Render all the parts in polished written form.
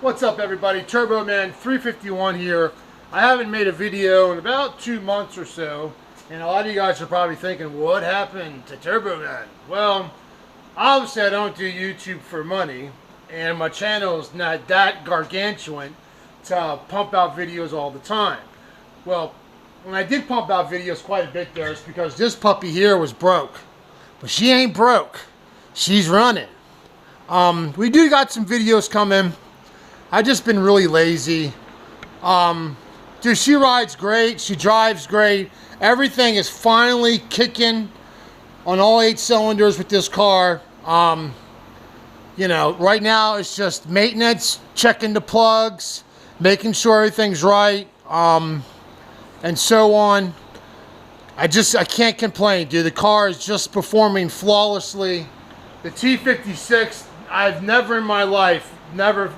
What's up, everybody? Turbo Man 351 here. I haven't made a video in about 2 months or so, and a lot of you guys are probably thinking, what happened to Turbo Man? Well, obviously I don't do YouTube for money, and my channel is not that gargantuan to pump out videos all the time. Well, when I did pump out videos quite a bit there, it's because this puppy here was broke. But she ain't broke. She's running. We do got some videos coming. I've just been really lazy. Dude, she rides great. She drives great. Everything is finally kicking on all 8 cylinders with this car. You know, right now it's just maintenance, checking the plugs, making sure everything's right, and so on. I can't complain, dude. The car is just performing flawlessly. The T56, I've never in my life, never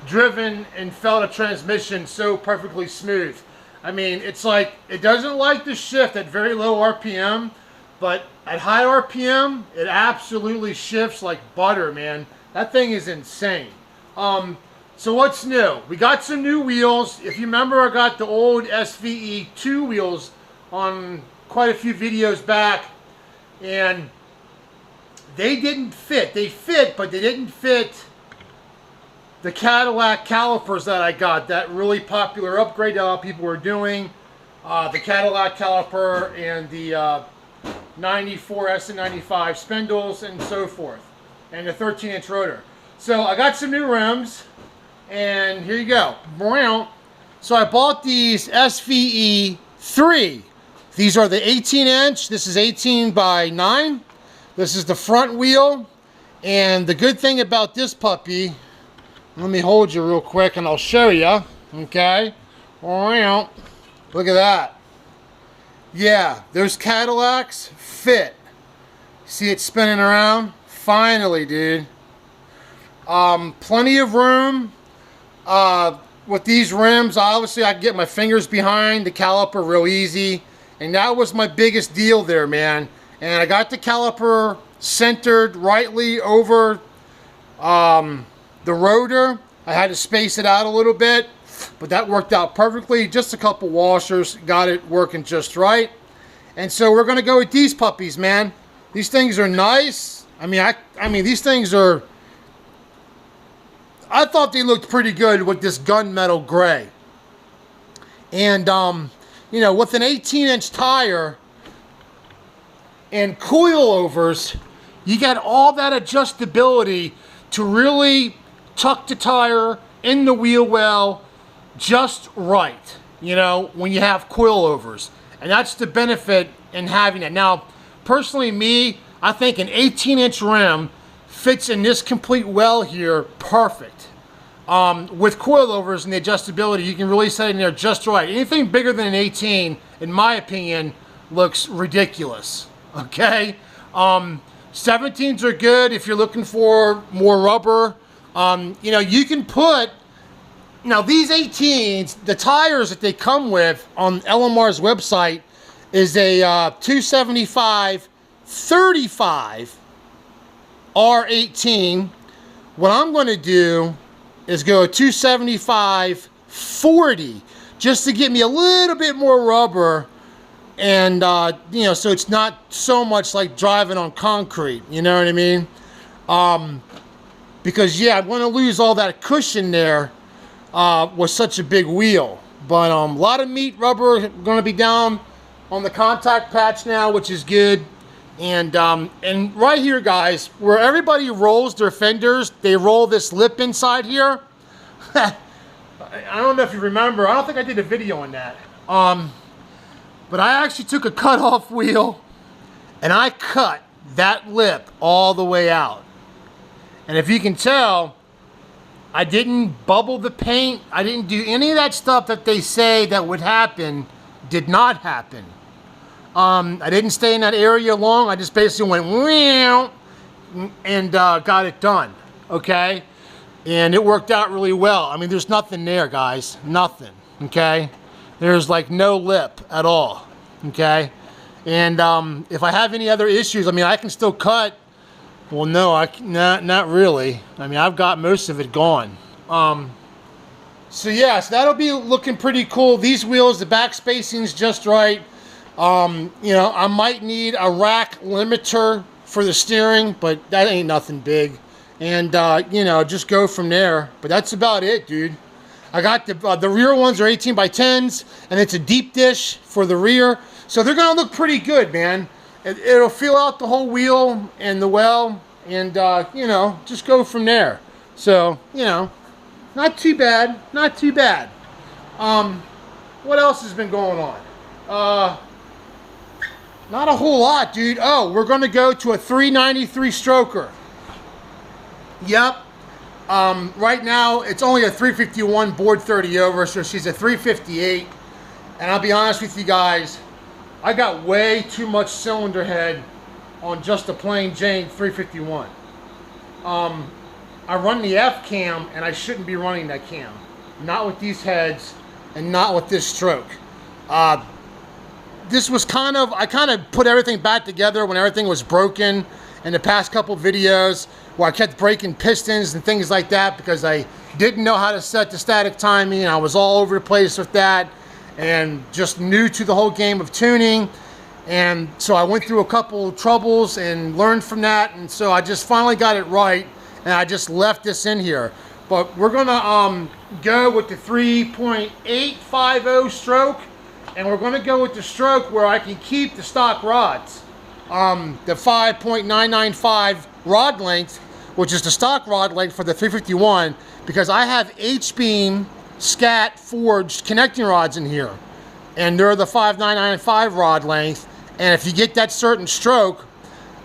driven and felt a transmission so perfectly smooth. I mean, it's like, it doesn't like to shift at very low RPM, but at high RPM, it absolutely shifts like butter, man. That thing is insane. So what's new? We got some new wheels. If you remember, I got the old SVE 2 wheels on quite a few videos back, and they didn't fit. They fit, but they didn't fit the Cadillac calipers that I got, that really popular upgrade that a lot of people were doing. The Cadillac caliper and the 94 SN95 spindles and so forth, and the 13-inch rotor. So I got some new rims, and here you go. So I bought these SVE 3. These are the 18-inch. This is 18 by 9. This is the front wheel. And the good thing about this puppy, let me hold you real quick and I'll show you. Okay. Look at that. Yeah, those Cadillacs fit. See it spinning around? Finally, dude. Plenty of room. With these rims, obviously I can get my fingers behind the caliper real easy. And that was my biggest deal there, man. And I got the caliper centered rightly over the rotor. I had to space it out a little bit, but that worked out perfectly. Just a couple washers got it working just right. And so we're gonna go with these puppies, man. These things are nice. I mean these things are, I thought they looked pretty good with this gunmetal gray. And you know, with an 18-inch tire and coilovers, you got all that adjustability to really tuck the tire in the wheel well just right, you know, when you have coilovers. And that's the benefit in having it. Now, personally, I think an 18-inch rim fits in this complete well here perfect. With coilovers and the adjustability, you can really set it in there just right. Anything bigger than an 18, in my opinion, looks ridiculous. Okay? 17s are good if you're looking for more rubber. You know, you can put, now these 18s, the tires that they come with on LMR's website is a 275/35 R18. What I'm going to do is go a 275/40 just to get me a little bit more rubber, and you know, so it's not so much like driving on concrete, you know what I mean? Because yeah, I want to lose all that cushion there with such a big wheel. But a lot of meat rubber going to be down on the contact patch now, which is good. And right here, guys, where everybody rolls their fenders, they roll this lip inside here. I don't know if you remember. I don't think I did a video on that. But I actually took a cut-off wheel and I cut that lip all the way out. And if you can tell, I didn't bubble the paint. I didn't do any of that stuff that they say that would happen. Did not happen. I didn't stay in that area long. I just basically went and got it done. Okay? And it worked out really well. I mean, there's nothing there, guys. Nothing. Okay? There's like no lip at all. Okay? And if I have any other issues, I mean, I can still cut. Well, no, not really. I mean, I've got most of it gone. So yeah, so that'll be looking pretty cool. These wheels, the back spacing's just right. You know, I might need a rack limiter for the steering, but that ain't nothing big. And you know, just go from there. But that's about it, dude. I got the rear ones are 18 by 10s, and it's a deep dish for the rear. So they're gonna look pretty good, man. It'll feel out the whole wheel and the well, and you know, just go from there. So, you know, not too bad, not too bad. What else has been going on? Not a whole lot, dude. Oh, we're gonna go to a 393 stroker. Yep. Right now, it's only a 351 board 30 over, so she's a 358. And I'll be honest with you guys, I got way too much cylinder head on just a plain Jane 351. I run the F cam, and I shouldn't be running that cam. Not with these heads, and not with this stroke. This was I kind of put everything back together when everything was broken in the past couple videos, where I kept breaking pistons and things like that because I didn't know how to set the static timing, and I was all over the place with that, and just new to the whole game of tuning. And so I went through a couple troubles and learned from that, and so I just finally got it right, and I just left this in here. But we're gonna go with the 3.850 stroke, and we're gonna go with the stroke where I can keep the stock rods. The 5.995 rod length, which is the stock rod length for the 351, because I have H-beam scat forged connecting rods in here, and they're the 5.995 rod length. And if you get that certain stroke,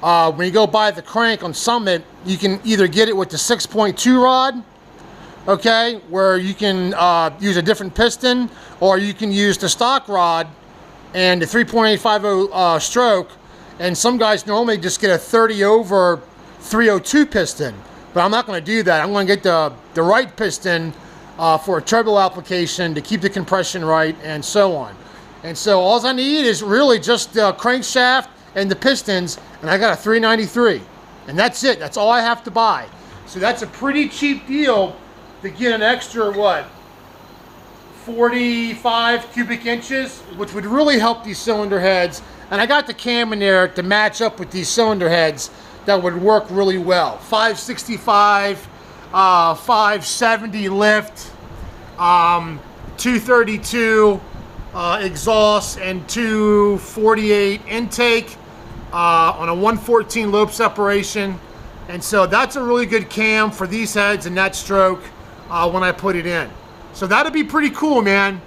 when you go buy the crank on Summit, you can either get it with the 6.2 rod, okay, where you can use a different piston, or you can use the stock rod and the 3.850 stroke. And some guys normally just get a 30 over 302 piston, but I'm not going to do that. I'm going to get the right piston for a turbo application to keep the compression right, and so on. And so all I need is really just the crankshaft and the pistons, and I got a 393, and that's it. That's all I have to buy. So that's a pretty cheap deal to get an extra, what, 45 cubic inches, which would really help these cylinder heads. And I got the cam in there to match up with these cylinder heads that would work really well. 565, 570 lift, 232 exhaust, and 248 intake on a 114 lobe separation. And so that's a really good cam for these heads and that stroke when I put it in. So that'll be pretty cool, man.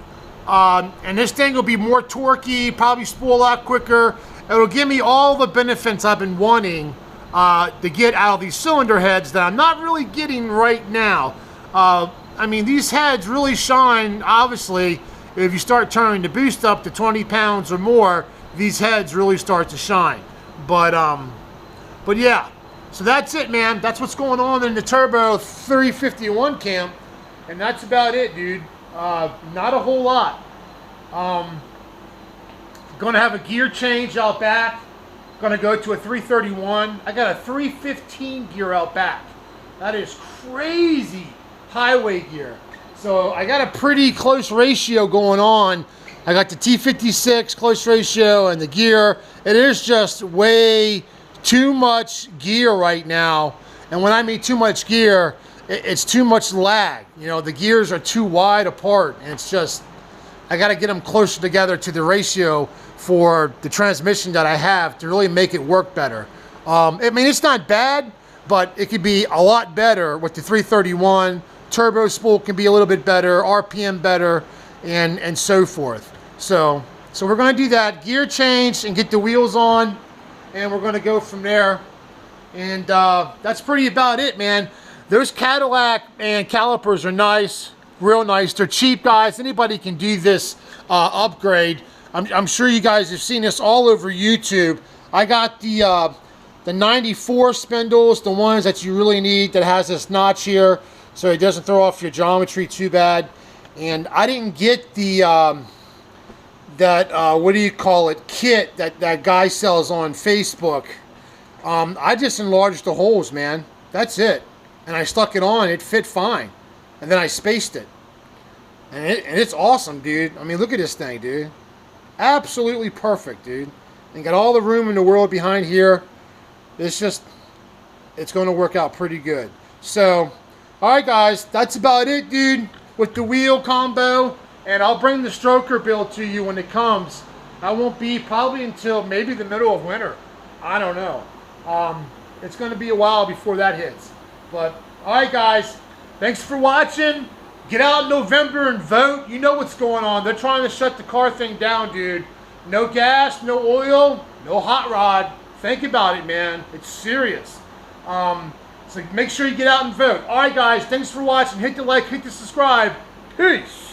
And this thing will be more torquey, probably spool a lot quicker. It'll give me all the benefits I've been wanting to get out of these cylinder heads that I'm not really getting right now. I mean, these heads really shine, obviously, if you start turning the boost up to 20 pounds or more, these heads really start to shine. But yeah, so that's it, man. That's what's going on in the Turbo 351 camp, and that's about it, dude. Not a whole lot. Gonna have a gear change out back. Gonna go to a 331. I got a 315 gear out back. That is crazy highway gear. So I got a pretty close ratio going on. I got the T56 close ratio and the gear. It is just way too much gear right now. And when I mean too much gear, it's too much lag. You know, the gears are too wide apart, and it's just, I got to get them closer together to the ratio for the transmission that I have to really make it work better. I mean, it's not bad, but it could be a lot better with the 331. Turbo spool can be a little bit better, RPM better, and so forth. So we're going to do that gear change and get the wheels on, and we're going to go from there. And that's pretty about it, man. Those Cadillac and calipers are nice, real nice. They're cheap, guys. Anybody can do this upgrade. I'm sure you guys have seen this all over YouTube. I got the 94 spindles, the ones that you really need, that has this notch here so it doesn't throw off your geometry too bad. And I didn't get the what do you call it, kit that guy sells on Facebook. I just enlarged the holes, man. That's it. And I stuck it on, it fit fine. And then I spaced it. And it's awesome, dude. I mean, look at this thing, dude. Absolutely perfect, dude. And got all the room in the world behind here. It's going to work out pretty good. So, all right, guys, that's about it, dude, with the wheel combo. And I'll bring the stroker build to you when it comes. That won't be probably until maybe the middle of winter. I don't know. It's going to be a while before that hits. But, all right, guys, thanks for watching. Get out in November and vote. You know what's going on. They're trying to shut the car thing down, dude. No gas, no oil, no hot rod. Think about it, man. It's serious. So make sure you get out and vote. All right, guys, thanks for watching. Hit the like, hit the subscribe. Peace.